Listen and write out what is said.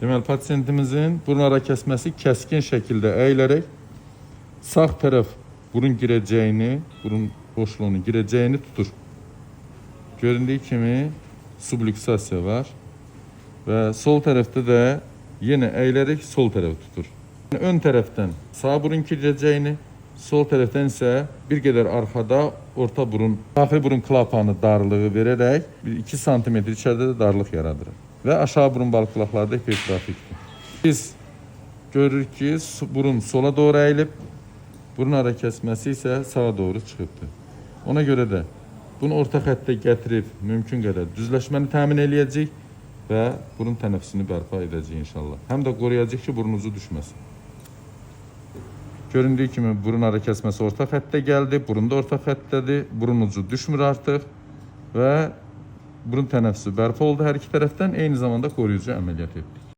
Deməli, pasiyentimizin burun ara kəsməsi kəskin şəkildə əyilərək sağ tərəf burun girəcəyini, burun boşluğunun girəcəyini tutur. Göründüyü kimi subluksasiya var və sol tərəfdə də yenə əyilərək sol tərəfi tutur. Ön tərəfdən sağ burun girəcəyini, sol tərəfdən isə bir qədər arxada orta burun, daxili burun klapanı darlığı verərək 2 sm içəridə də darlıq yaradır. Və aşağı burun balıqlaqları da hipertrofikdir. Biz görürük ki, burun sola doğru əyilib, burun ara kəsməsi isə sağa doğru çıxıbdır. Ona görə də bunu orta xəttə gətirib mümkün qədər düzləşməni təmin eləyəcək və burun tənəffüsünü bərpa edəcək inşallah. Həm də qoruyacaq ki, burunuzu düşməsin. Göründüyü kimi burun ara kəsməsi orta xəttə gəldi, burun da orta xəttədir, burun ucu düşmür artıq və burun tənəffüsü bərpa oldu hər iki tərəfdən, eyni zamanda qoruyucu əməliyyat etdik.